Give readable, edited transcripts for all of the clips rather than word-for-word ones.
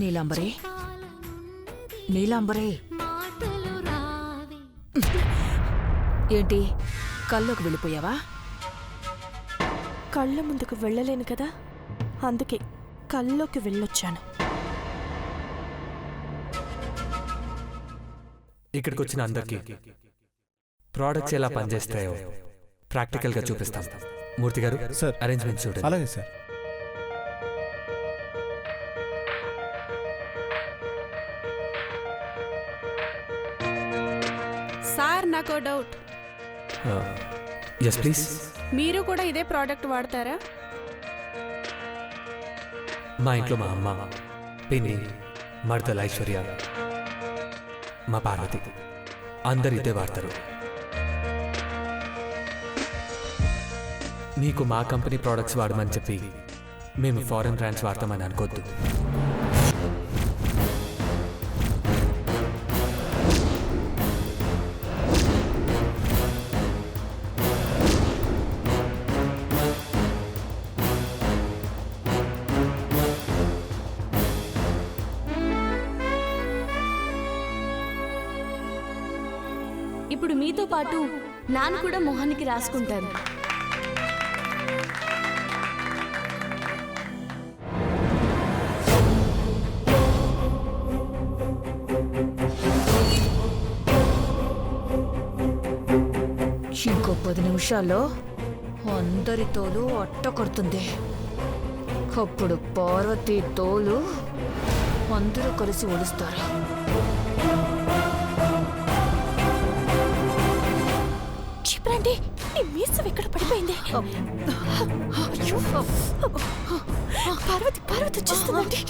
నీలాంబరి, నీలాంబరి, ఏంటి కల్లోకి వెళ్ళిపోయావా? కళ్ళ ముందుకు వెళ్ళలేను కదా, అందుకే కల్లోకి వెళ్ళొచ్చాను. ఇక్కడికి వచ్చిన అందరికీ ప్రోడక్ట్స్ ఎలా పనిచేస్తాయో ప్రాక్టికల్గా చూపిస్తాం. మూర్తి గారు సార్, అరేంజ్మెంట్స్ చూడండి. అలాగే సార్. సార్, నాకు డౌట్. Yes please. మీరు కూడా ఇదే ప్రోడక్ట్ వాడతారా? మా ఇంట్లో మా అమ్మ, పిన్ని, మర్దల ఐశ్వర్య, మా పార్వతి అందరు ఇదే వాడతారు. మీకు మా కంపెనీ ప్రోడక్ట్స్ వాడమని చెప్పి మేము ఫారెన్ బ్రాండ్స్ వాడతామని అనుకోవద్దు. ఇప్పుడు మీతో పాటు నాన్న కూడా మొహానికి రాసుకుంటారు. ఇంకో 10 నిమిషాల్లో అందరి తోలు అట్ట కొడుతుంది. అప్పుడు పార్వతి తోలు అందరూ కలిసి ఒలుస్తారు. చెప్పండి, నీ మీసం ఎక్కడ పడిపోయింది? అయ్యో, పార్వతి పార్వతి వచ్చేస్తుందండి.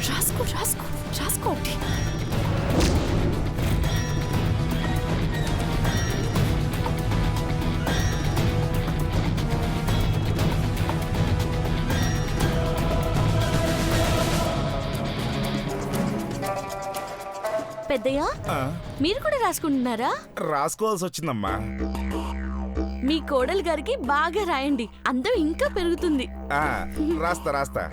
రాసుకో రాసుకో రాసుకోండి. పెద్దయ్య, మీరు కూడా రాసుకుంటున్నారా? రాసుకోవాల్సి వచ్చిందమ్మా. మీ కోడలు గారికి బాగా రాయండి, అందం ఇంకా పెరుగుతుంది. రాస్తా రాస్తా.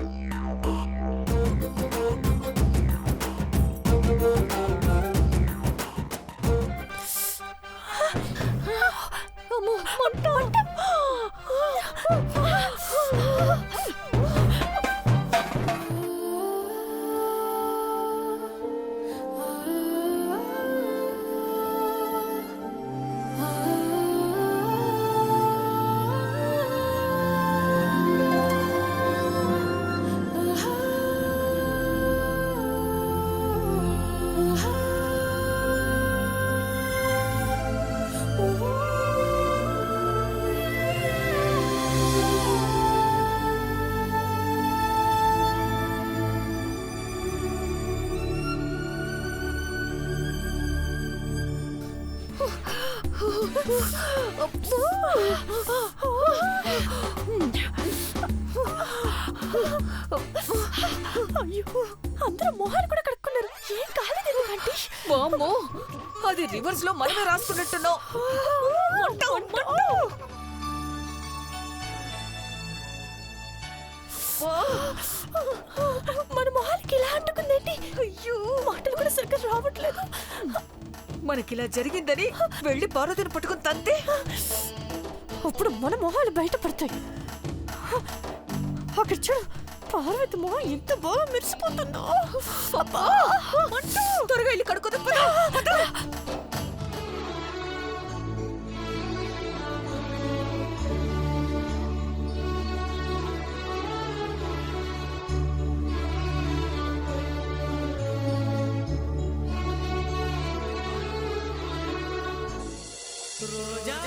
అయ్యో, అందరూ మొహాలు కూడా కడుక్కున్నారు. ఏం కాలేదు ఎందుకంటే? వామ్మో, అది రివర్స్ లో మనమే రాసుకున్నట్టున్నావు. మన మొహాలకి ఇలా అంటుకుందేంటి? అయ్యో, మాటలు కూడా సరిగ్గా రావట్లేదు. మనకిలా జరిగిందని వెళ్ళి పార్వతిని పట్టుకుని తంతే అప్పుడు మన మొహాలు బయటపడతాయి. అక్కడ చూడు, పార్వతి మొహం ఎంత బాగా మెరిసిపోతుందో. త్వరగా వెళ్ళి కడుక్కుందాం. రోజా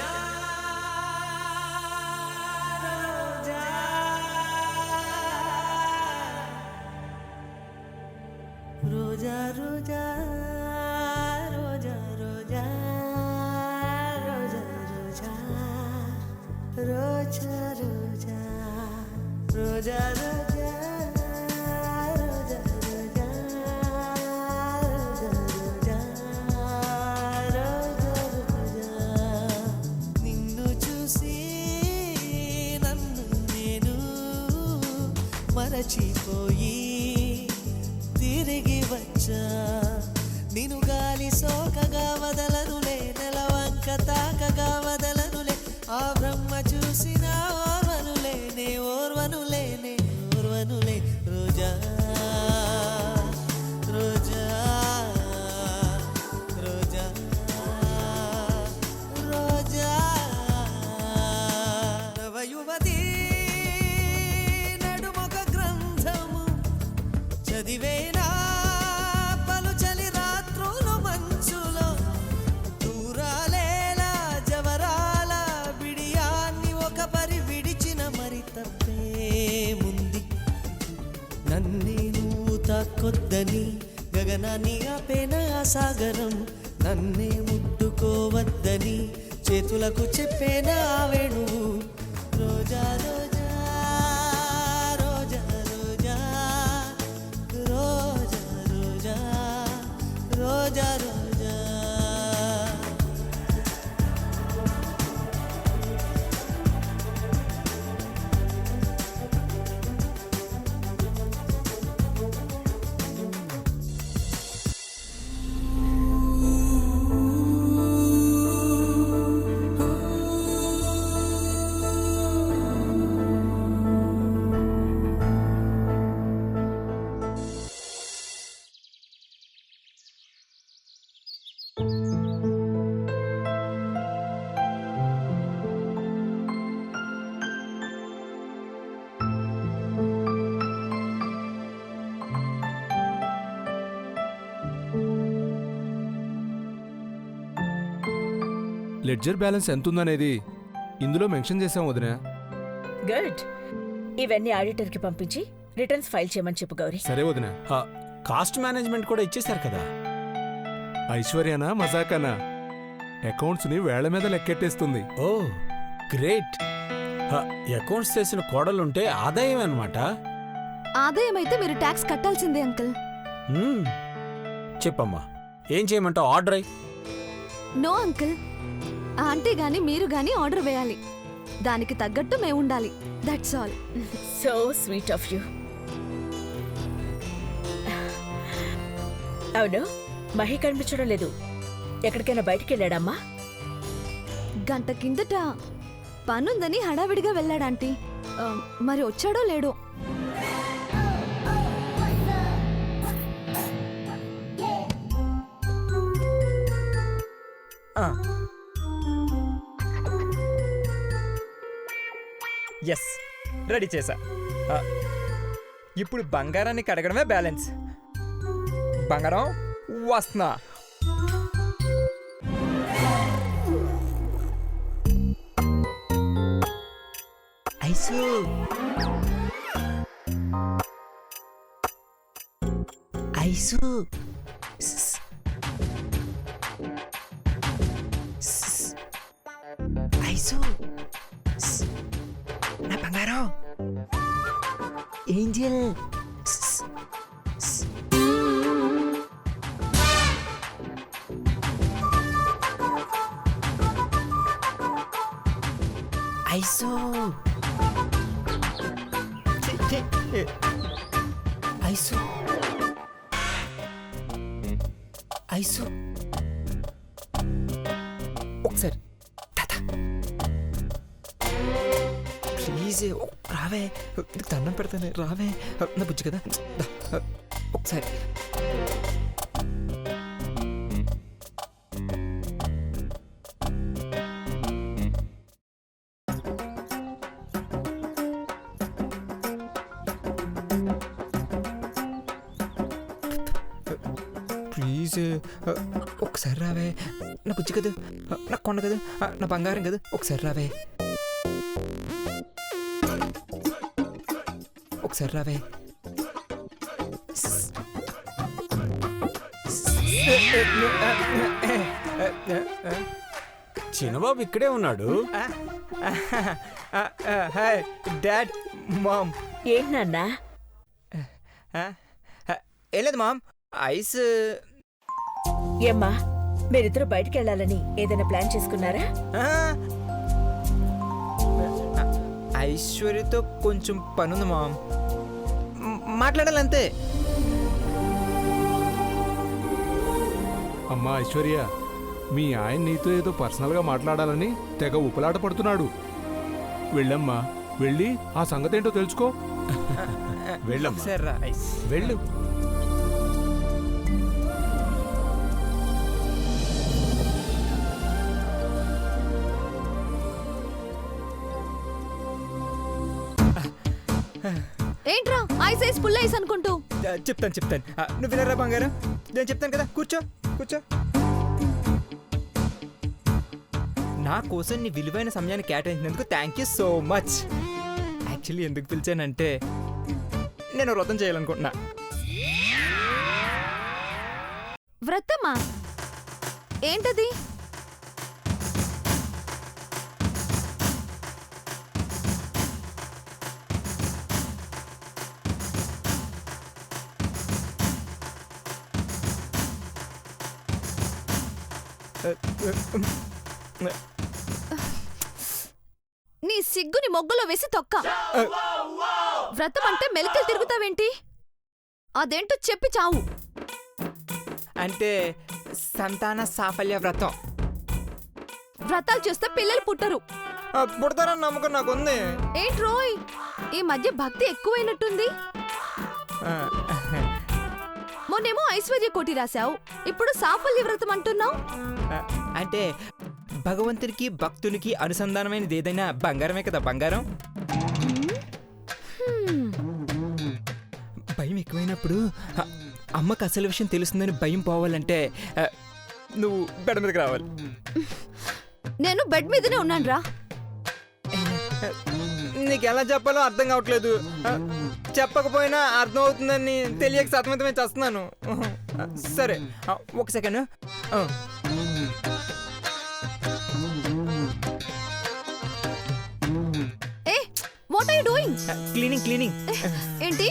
రోజా రోజా రోజా రోజా రోజా రోజా రోజా రోజా రోజా మరచిపోయి తిరిగి వచ్చా నిను గాలి సోకగా వదలనులే నెలవంక తాకగా వదలనులే ఆ బ్రహ్మ చూసిన ఓర్వనులేనే ఓర్వనులేనే ఓర్వనులే రోజా రోజా రోజా రోజా నవయువతి నడుమొక గ్రంథము చదివేనా పలుచలి రాత్రులు మంచులో దూరాలేలా జవరాల బిడియాన్ని ఒక పరి విడిచిన మరి తప్పేముంది నన్నే నువ్వు తాకొద్దని గగనాన్ని ఆపేన ఆ సాగరం నన్నే ముట్టుకోవద్దని చేతులకు చెప్పేనా ఆ వేణువు రోజా రోజా రోజా రోజా రోజా రోజా రోజా రోజా లెడ్జర్ బ్యాలెన్స్ ఎంత ఉందనేది ఇందులో మెన్షన్ చేసాం వదినా. గుడ్. ఇవన్నీ ఆడిటర్కి పంపించి రిటర్న్స్ ఫైల్ చేయమని చెప్పు గౌరీ. సరే వదినా. కాస్ట్ మేనేజ్మెంట్ కూడా ఇచ్చేశారు కదా. ఐశ్వర్యనా మజాకనా అకౌంట్స్ ని వేళ్ల మీద లెక్కెట్టేస్తుంది. ఓ గ్రేట్. అకౌంట్స్ చేసిన కోడలుంటే ఆదాయం అన్నమాట. ఆదాయం అయితే మీరు ట్యాక్స్ కట్టాల్సిందే అంకుల్. చెప్పమ్మా, ఏం చేయమంటావు? ఆర్డర్ అయ్యి. నో అంకుల్, ఆంటీ గాని మీరు గాని ఆర్డర్ వేయాలి. దానికి తగ్గట్టు మేము ఉండాలి. That's all. So sweet of you. అవును, మహి కనిపించడం లేదు. ఎక్కడికైనా బయటికి వెళ్ళాడమ్మా? గంట కిందట పనుందని హడావిడిగా వెళ్ళాడంటీ. మరి వచ్చాడో లేడో. ఎస్, రెడీ చేశా. ఇప్పుడు బంగారాన్ని కడగడమే బ్యాలెన్స్. బంగారం వస్తున్నా. ఐసు ఐసు ఐసు నా బంగారం ఏంజల్. ఐసు ఐసు ఐసు ఒకసారి ప్లీజ్ రావే, నీకు దండం పెడతానే, రావే నా బుజ్జి కదా. ఒకసారి ప్లీజ్ ఒకసారి రావే, నా బుజ్జి కదా, నా కొండ కదా, నా బంగారం కదా, ఒకసారి రావే, ఒకసారి రావే. చిన్నబాబు ఇక్కడే ఉన్నాడు. Hi dad, mom. ఏంటి నాన్నా? ఏం లేదు మామ్, ఐస్. ఏమ్మా, మీరిద్దరూ బయటికి వెళ్ళాలని ఏదైనా ప్లాన్ చేసుకున్నారా? ఐశ్వర్యతో కొంచెం పనుంది మామ్. మాట్లాడాలంతే. అమ్మా ఐశ్వర్య, మీ ఆయన నీతో ఏదో పర్సనల్గా మాట్లాడాలని తెగ ఉపలాట పడుతున్నాడు. వెళ్ళమ్మా, వెళ్ళి ఆ సంగతేంటో తెలుసుకో. వెళ్ళమ్మా, సరే రా. వెళ్ళు. ఏంట్రా ఐస్ ఐస్ ఫుల్ ఐస్ అనుకుంటూ? చెప్తాను. నువ్వు వినరా బంగారం, నేను చెప్తాను కదా. కూర్చో. నా కోసం నీ విలువైన సమయాన్ని కేటాయించినందుకు thank you so much. Actually ఎందుకు పిలిచానంటే నేను వ్రతం చేయాలనుకుంటున్నా. వ్రతమా? ఏంటది? నీ సిగ్గుని మొగ్గులో వేసి తొక్క. వ్రతం అంటే మెలికలు తిరుగుతావేంటి? అదేంటో చెప్పి చావు. అంటే సంతాన సాఫల్య వ్రతం. వ్రతాలు చేస్తే పిల్లలు పుట్టరు. పుడతారని నమ్మకం నాకుంది. ఏంట్రోయ్, ఈ మధ్య భక్తి ఎక్కువైనట్టుంది. మొన్నేమో ఐశ్వర్య కోటి రాశావు, ఇప్పుడు సాఫల్య వ్రతం అంటున్నావు. అంటే భగవంతునికి భక్తునికి అనుసంధానమైనది ఏదైనా బంగారమే కదా బంగారం. భయం ఎక్కువైనప్పుడు అమ్మకు అసలు విషయం తెలుస్తుందని భయం పోవాలంటే నువ్వు బెడ్ మీదకి రావాలి. నేను బెడ్ మీదనే ఉన్నాను రా. నీకు ఎలా చెప్పాలో అర్థం కావట్లేదు. చెప్పకపోయినా అర్థం అవుతుందని తెలియక సతమతమే చేస్తున్నాను. సరే ఒక second. What are you doing? Cleaning. ఏంటి?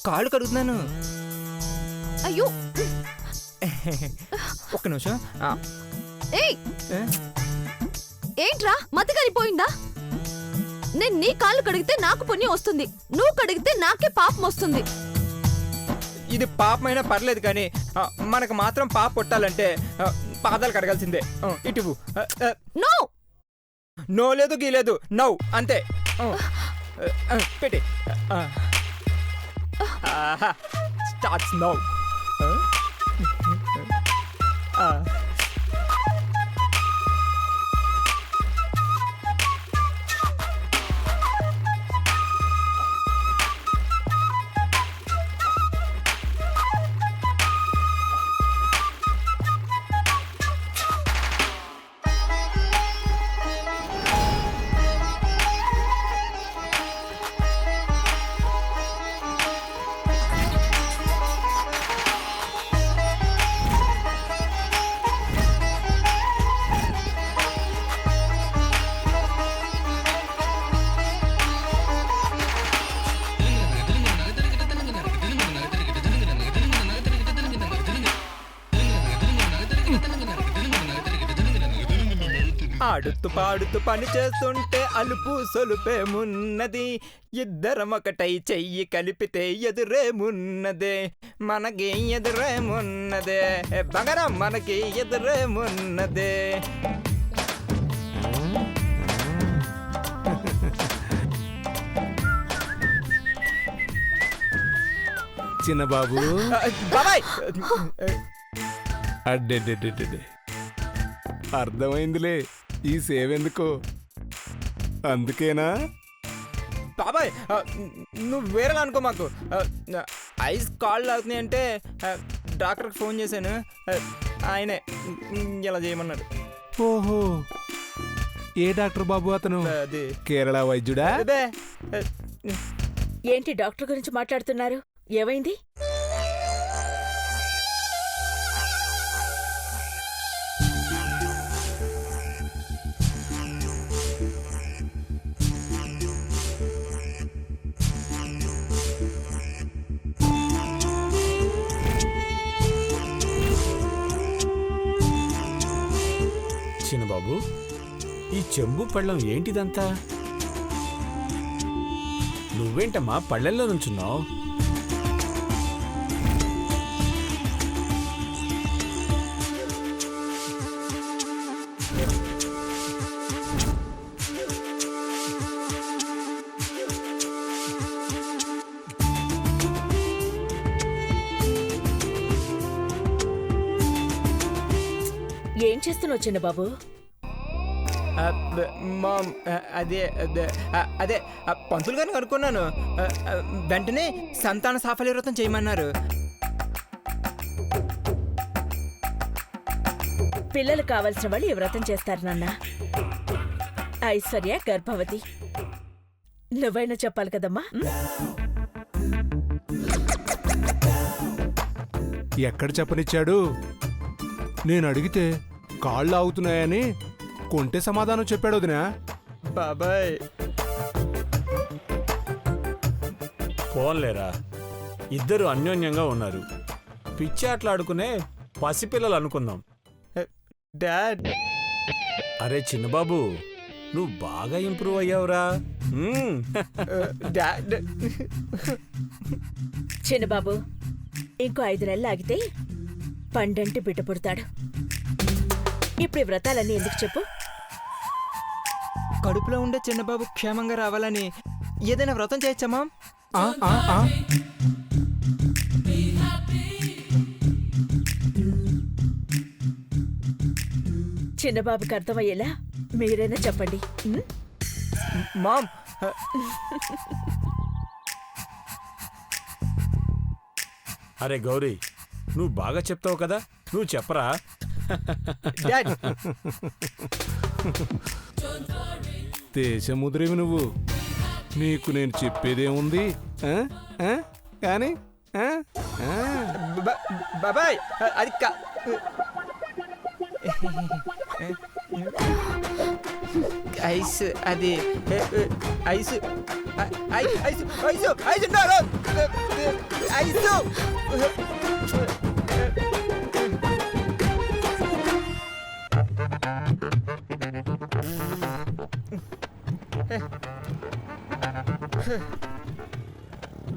కాళ్ళు కడుగుతున్నాను. అయ్యో, ఒక్క నిమిషం. ఏయ్, ఏంట్రా మతి కలిపోయిందా? నేను నీ కాళ్ళు కడిగితే నాకు పుణ్యం వస్తుంది, నువ్వు కడిగితే నాకే పాపం వస్తుంది. ఇది పాపమైనా పర్లేదు కానీ మనకు మాత్రం పాప పుట్టాలంటే పాదాలు కడగాల్సిందే. ఇటువు. నో నో లేదు గీలేదు, నవ్వు అంతే. పెట్టి స్టార్ట్స్ నౌ. ఆడుతూ పాడుతూ పని చేస్తుంటే అలుపు సొలుపేమున్నది, ఇద్దరం ఒకటై చెయ్యి కలిపితే ఎదురేమున్నదే, మనకి ఎదురేమున్నదే బంగారం, మనకి ఎదురేమున్నదే. చిన్న బాబు, బాబాయ్ అడ్డెడ్డెడ్డెడ్డే, అర్థమైందిలే ఈ సేవెందుకో. అందుకేనా? బాబాయ్ నువ్వు వేరేలా అనుకో. మాకు ఐస్ కాళ్ళు అవుతున్నాయి అంటే డాక్టర్కి ఫోన్ చేశాను, ఆయనే ఇలా చేయమన్నాడు. ఓహో, ఏ డాక్టర్ బాబు అతను? అది కేరళ వైద్యుడా? అదే. ఏంటి డాక్టర్ గురించి మాట్లాడుతున్నారు? ఏమైంది? చిన్నబాబు, ఈ చెంబు పళ్ళం ఏంటిదంతా? నువ్వేంటమ్మా పళ్ళెల్లో నుంచున్నావు? ఏం చేస్తున్నావు చిన్న బాబు? మామ్, అదే పంతులు గారిని అనుకున్నాను. వెంటనే సంతాన సాఫల్య వ్రతం చేయమన్నారు. పిల్లలు కావాల్సిన వాళ్ళు ఈ వ్రతం చేస్తారు నాన్న. ఐశ్వర్య గర్భవతి. నువ్వైనా చెప్పాలి కదమ్మా. ఎక్కడ చెప్పనిచ్చాడు? నేను అడిగితే కాళ్ళు ఆగుతున్నాయని కొంటే సమాధానం చెప్పాడు వదినా. బాబాయ్, పోన్లేరా, ఇద్దరు అన్యోన్యంగా ఉన్నారు. పిచ్చాట్లాడుకునే పసిపిల్లలు అనుకుందాం. డాడ్. అరే చిన్నబాబు, నువ్వు బాగా ఇంప్రూవ్ అయ్యావురా. డాడ్. చిన్న బాబు, ఇంకో 5 నెలలు ఆగితే పండంటి బిడ్డ పుడతాడు. ఇప్పుడు ఈ వ్రతాలన్నీ ఎందుకు చెప్పు? కడుపులో ఉండే చిన్నబాబు క్షేమంగా రావాలని ఏదైనా వ్రతం చేయొచ్చా మామ్? చిన్నబాబుకి అర్థమయ్యేలా మీరైనా చెప్పండి. మామ్, అరే గౌరీ, నువ్వు బాగా చెప్తావు కదా, నువ్వు చెప్పరా. డాడ్. దేశముద్రేమి నువ్వు. నీకు నేను చెప్పేదేముంది కానీ బాబాయ్, అది ఐస్, అది ice, ice, ice, ice, ice, ice.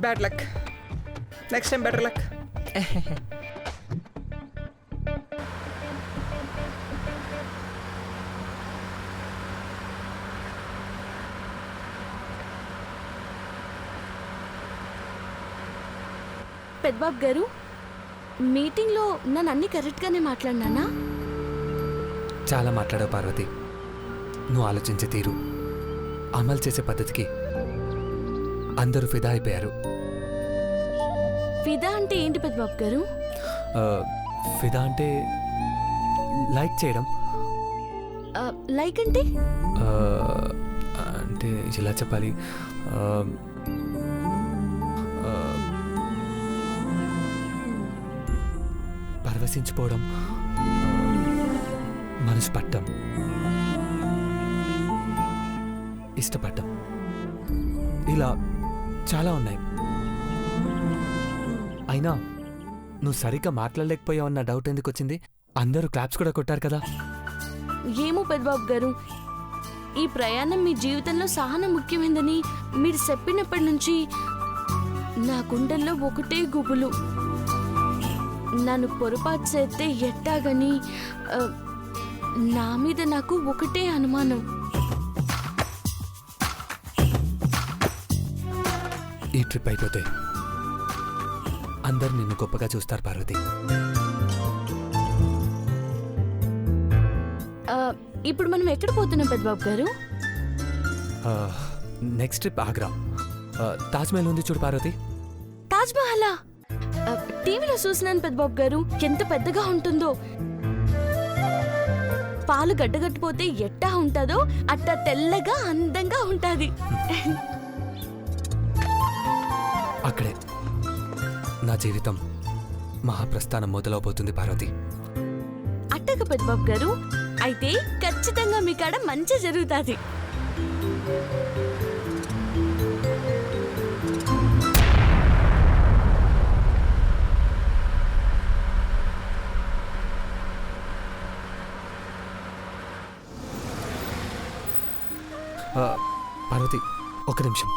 Bad luck. Next time better luck. Peddababu గారు, మీటింగ్లో నన్ను అన్ని కరెక్ట్గానే మాట్లాడినానా? చాలా మాట్లాడావు పార్వతి. నువ్వు ఆలోచించే తీరు, అమలు చేసే పద్ధతికి అందరూ ఫిదా అయిపోయారు. ఫిదా అంటే ఏంటి పెద్దబాబు గారు? ఫిదా అంటే లైక్ చేయడం. లైక్ అంటే? అంటే ఎలా చెప్పాలి, పరవశించిపోవడం, మనసు పట్టడం, ఇష్టపడ్డం, ఇలా చాలా ఉన్నాయి. అయినా నువ్వు సరిగ్గా మాట్లాడలేకపోయావన్న డౌట్ ఎందుకు వచ్చింది? అందరూ క్లాప్స్ కూడా కొట్టారు కదా. ఏమో పెద్దబాబు గారు, ఈ ప్రయాణం మీ జీవితంలో సహనం ముఖ్యమైందని మీరు చెప్పినప్పటి నుంచి నా గుండెల్లో ఒకటే గుబులు. నన్ను పొరపాటు చేస్తే ఎట్టాగని నా మీద నాకు ఒకటే అనుమానం. ఈ ట్రిప్ అయిపోతే అందరు నిన్ను గొప్పగా చూస్తారు పార్వతి. ఇప్పుడు మనం ఎక్కడ పోతున్నాం పెద్దబాబు గారు? Next trip Agra. తాజ్మహల్ ఉంది చూడు పార్వతి. తాజ్మహలా? టీవీలో చూసినాను పెద్దబాబు గారు, ఎంత పెద్దగా ఉంటుందో. పాలు గడ్డగట్టిపోతే ఎట్టా ఉంటుందో అట్టా తెల్లగా అందంగా ఉంటుంది. అక్కడే నా జీవితం మహాప్రస్థానం మొదలవబోతుంది పార్వతి. అట్టక పెద్దబాబు గారు, అయితే ఖచ్చితంగా మీ కాడ మంచి జరుగుతుంది. పార్వతి, ఒక నిమిషం.